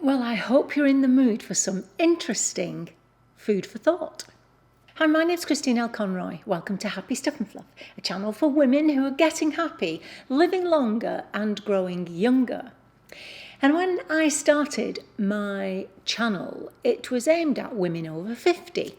Well, I hope you're in the mood for some interesting food for thought. Hi, my name's Christine L. Conroy. Welcome to Happy Stuff and Fluff, a channel for women who are getting happy, living longer and growing younger. And when I started my channel, it was aimed at women over 50.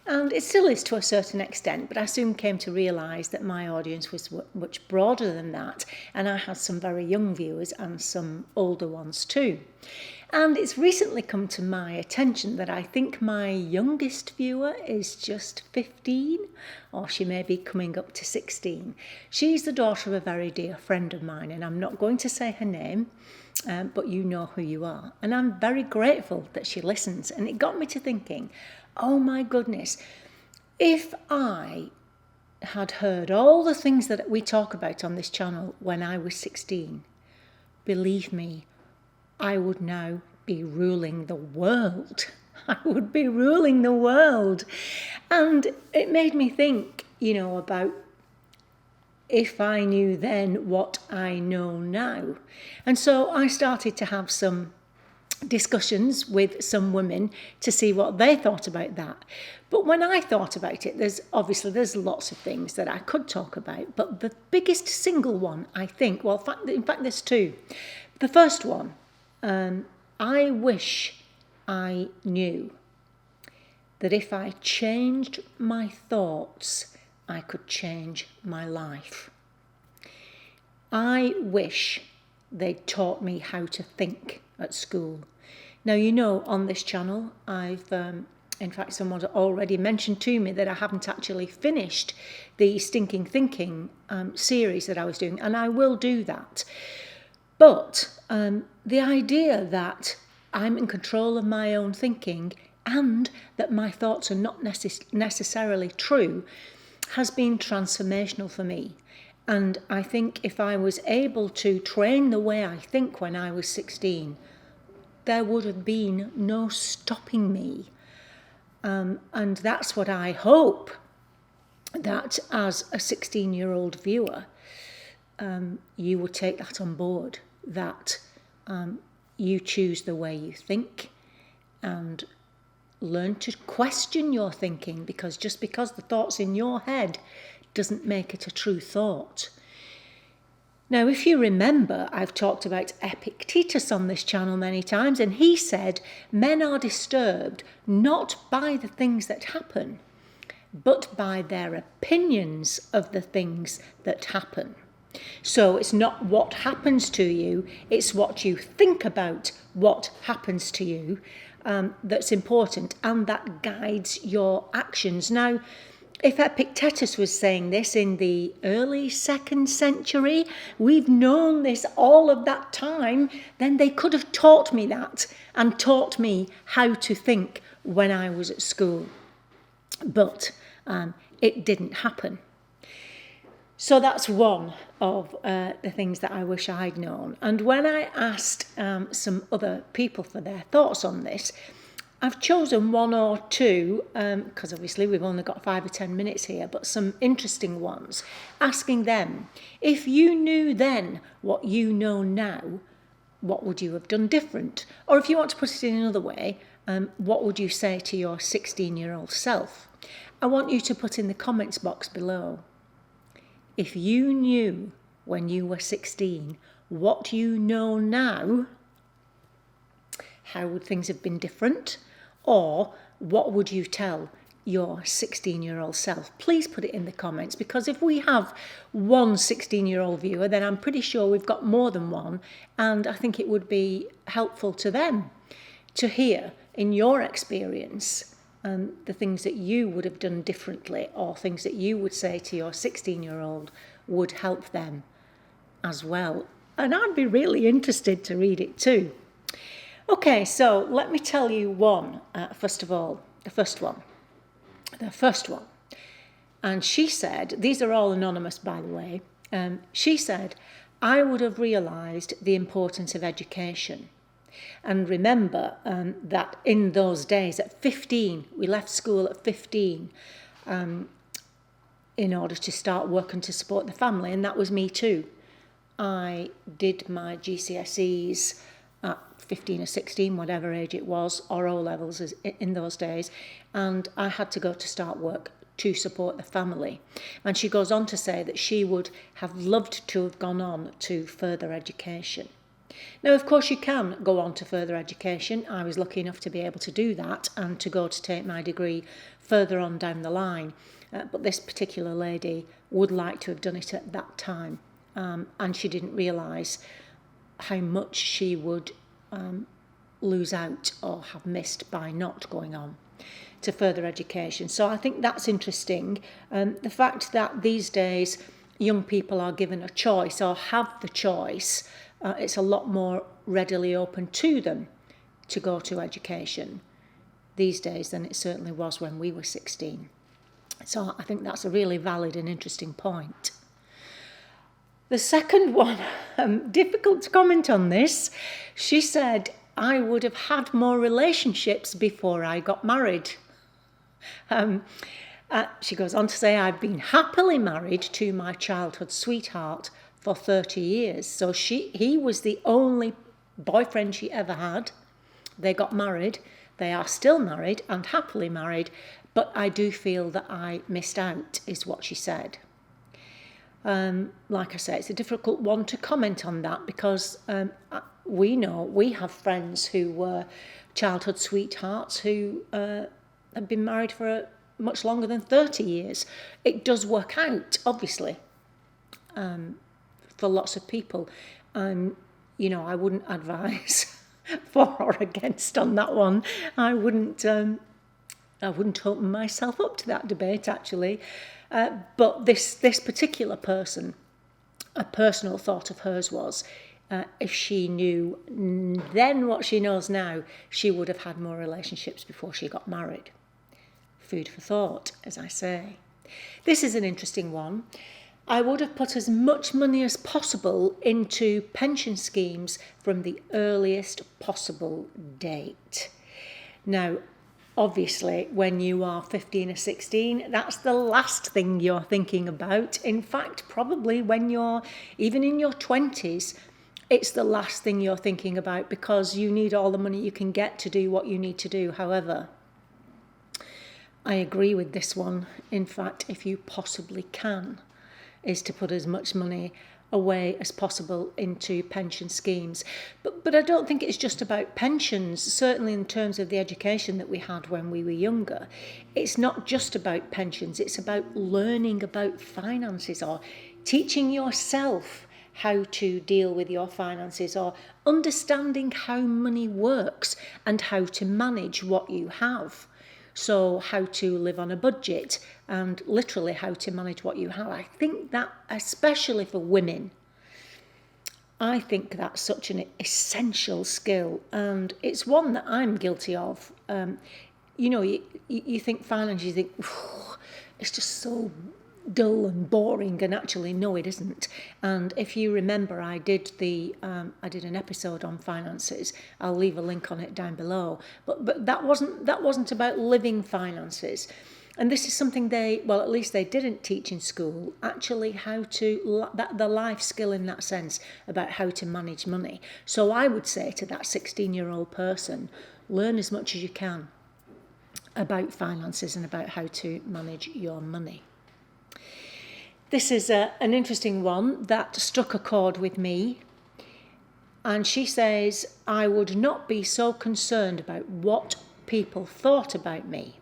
And it still is to a certain extent, but I soon came to realise that my audience was much broader than that. And I had some very young viewers and some older ones too. And it's recently come to my attention that I think my youngest viewer is just 15, or she may be coming up to 16. She's the daughter of a very dear friend of mine, and I'm not going to say her name, but you know who you are. And I'm very grateful that she listens. And it got me to thinking, oh my goodness, if I had heard all the things that we talk about on this channel when I was 16, believe me, I would now be ruling the world. I would be ruling the world. And it made me think, about if I knew then what I know now. And so I started to have some discussions with some women to see what they thought about that. But when I thought about it, there's lots of things that I could talk about, but the biggest single one, I think, in fact there's two. The first one, I wish I knew that if I changed my thoughts, I could change my life. I wish they'd taught me how to think at school. Now, on this channel, in fact, someone already mentioned to me that I haven't actually finished the Stinking Thinking series that I was doing, and I will do that. But the idea that I'm in control of my own thinking and that my thoughts are not necessarily true has been transformational for me. And I think if I was able to train the way I think when I was 16, there would have been no stopping me. And that's what I hope, that as a 16-year-old viewer, you would take that on board, that you choose the way you think and learn to question your thinking, because just because the thought's in your head doesn't make it a true thought. Now, if you remember, I've talked about Epictetus on this channel many times, and he said men are disturbed not by the things that happen, but by their opinions of the things that happen. So it's not what happens to you, it's what you think about what happens to you that's important, and that guides your actions. Now, if Epictetus was saying this in the early 2nd century, we've known this all of that time, then they could have taught me that and taught me how to think when I was at school. But it didn't happen. So that's one of the things that I wish I'd known. And when I asked some other people for their thoughts on this, I've chosen one or two, because obviously we've only got 5 or 10 minutes here, but some interesting ones, asking them, if you knew then what you know now, what would you have done different? Or if you want to put it in another way, what would you say to your 16-year-old self? I want you to put in the comments box below. If you knew when you were 16 what you know now, how would things have been different? Or what would you tell your 16-year-old self? Please put it in the comments, because if we have one 16-year-old viewer, then I'm pretty sure we've got more than one, and I think it would be helpful to them to hear, in your experience, the things that you would have done differently, or things that you would say to your 16-year-old would help them as well. And I'd be really interested to read it too. Okay, so let me tell you one, first of all, the first one. And she said, these are all anonymous, by the way. She said, I would have realised the importance of education. And remember that in those days, at 15, we left school at 15 in order to start working to support the family, and that was me too. I did my GCSEs at 15 or 16, whatever age it was, or O-levels in those days, and I had to go to start work to support the family. And she goes on to say that she would have loved to have gone on to further education. Now, of course, you can go on to further education. I was lucky enough to be able to do that and to go to take my degree further on down the line. But this particular lady would like to have done it at that time. And she didn't realise how much she would lose out or have missed by not going on to further education. So I think that's interesting. The fact that these days young people are given a choice or have the choice, it's a lot more readily open to them to go to education these days than it certainly was when we were 16. So I think that's a really valid and interesting point. The second one, difficult to comment on this. She said, I would have had more relationships before I got married. She goes on to say, I've been happily married to my childhood sweetheart for 30 years. So he was the only boyfriend she ever had. They got married. They are still married and happily married. But I do feel that I missed out, is what she said. Like I say, it's a difficult one to comment on that because we have friends who were childhood sweethearts who have been married for much longer than 30 years. It does work out, obviously, for lots of people. I wouldn't advise for or against on that one. I wouldn't open myself up to that debate, actually. But this particular person, a personal thought of hers was, if she knew then what she knows now, she would have had more relationships before she got married. Food for thought, as I say. This is an interesting one. I would have put as much money as possible into pension schemes from the earliest possible date. Now, obviously, when you are 15 or 16, that's the last thing you're thinking about. In fact, probably when you're even in your 20s, it's the last thing you're thinking about because you need all the money you can get to do what you need to do. However, I agree with this one. In fact, if you possibly can, is to put as much money away as possible into pension schemes. But I don't think it's just about pensions, certainly in terms of the education that we had when we were younger. It's not just about pensions, it's about learning about finances or teaching yourself how to deal with your finances or understanding how money works and how to manage what you have. So how to live on a budget and literally how to manage what you have. I think that, especially for women, I think that's such an essential skill, and it's one that I'm guilty of. You think finance, you think, it's just so dull and boring, and actually no, it isn't. And if you remember, I did an episode on finances. I'll leave a link on it down below. But that wasn't about living finances. And this is something at least they didn't teach in school, actually the life skill in that sense about how to manage money. So I would say to that 16-year-old person, learn as much as you can about finances and about how to manage your money. This is an interesting one that struck a chord with me. And she says, I would not be so concerned about what people thought about me.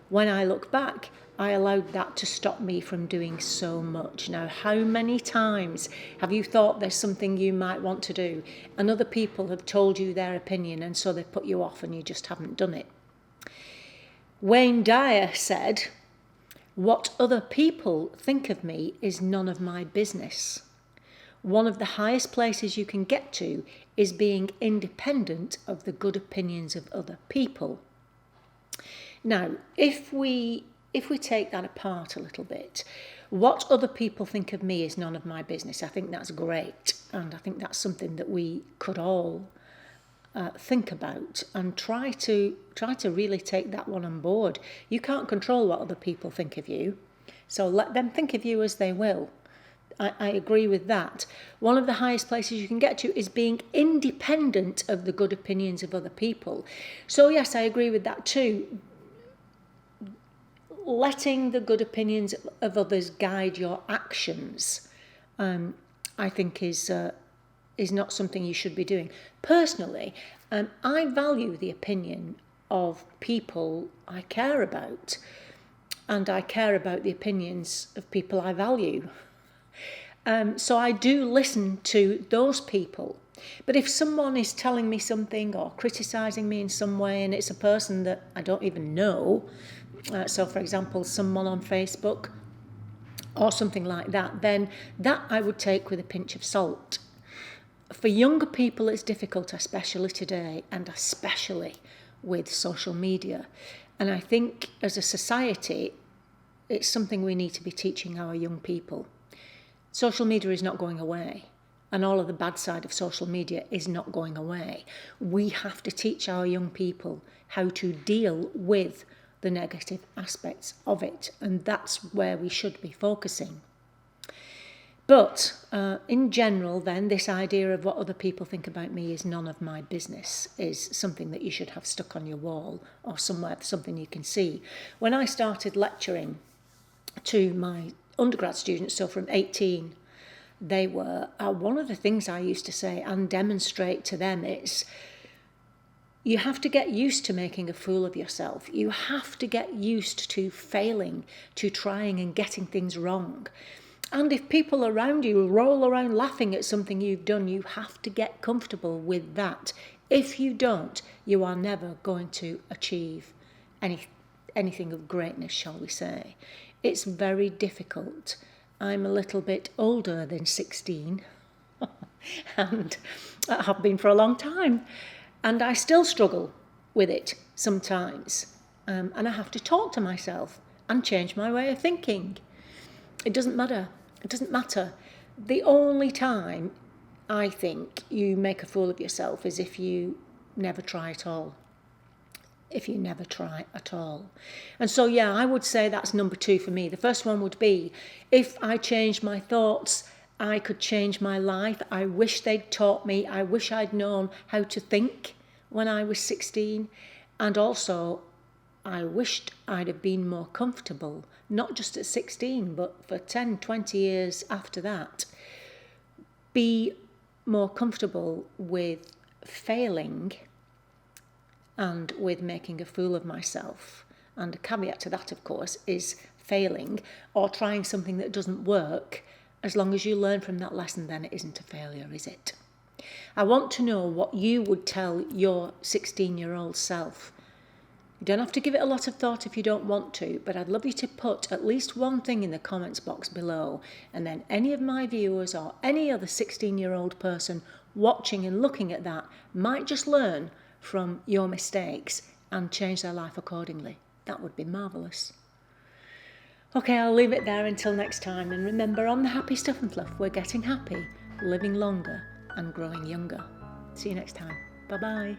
When I look back, I allowed that to stop me from doing so much. Now, how many times have you thought there's something you might want to do and other people have told you their opinion and so they put you off and you just haven't done it? Wayne Dyer said, what other people think of me is none of my business. One of the highest places you can get to is being independent of the good opinions of other people. Now, if we take that apart a little bit, what other people think of me is none of my business. I think that's great, and I think that's something that we could all think about and try to really take that one on board. You can't control what other people think of you, so let them think of you as they will. I agree with that. One of the highest places you can get to is being independent of the good opinions of other people. So yes, I agree with that too. Letting the good opinions of others guide your actions, I think is not something you should be doing. Personally, I value the opinion of people I care about, and I care about the opinions of people I value. So I do listen to those people. But if someone is telling me something or criticising me in some way, and it's a person that I don't even know, so for example, someone on Facebook or something like that, then that I would take with a pinch of salt. For younger people, it's difficult, especially today, and especially with social media. And I think as a society, it's something we need to be teaching our young people. Social media is not going away, and all of the bad side of social media is not going away. We have to teach our young people how to deal with the negative aspects of it, and that's where we should be focusing. But in general, then, this idea of what other people think about me is none of my business is something that you should have stuck on your wall or somewhere, something you can see. When I started lecturing to my undergrad students, so from 18, they were, one of the things I used to say and demonstrate to them is, you have to get used to making a fool of yourself. You have to get used to failing, to trying and getting things wrong. And if people around you roll around laughing at something you've done, you have to get comfortable with that. If you don't, you are never going to achieve anything of greatness, shall we say. It's very difficult. I'm a little bit older than 16 and I have been for a long time. And I still struggle with it sometimes. And I have to talk to myself and change my way of thinking. It doesn't matter. It doesn't matter. The only time I think you make a fool of yourself is if you never try at all. If you never try at all. And so, yeah, I would say that's number 2 for me. The first one would be, if I changed my thoughts, I could change my life. I wish they'd taught me. I wish I'd known how to think when I was 16. And also, I wished I'd have been more comfortable, not just at 16, but for 10, 20 years after that. Be more comfortable with failing and with making a fool of myself. And a caveat to that, of course, is failing or trying something that doesn't work. As long as you learn from that lesson, then it isn't a failure, is it? I want to know what you would tell your 16-year-old self. You don't have to give it a lot of thought if you don't want to, but I'd love you to put at least one thing in the comments box below, and then any of my viewers or any other 16-year-old person watching and looking at that might just learn from your mistakes and change their life accordingly. That would be marvellous. Okay, I'll leave it there until next time, and remember, on the Happy Stuff and Fluff, we're getting happy, living longer and growing younger. See you next time. Bye-bye.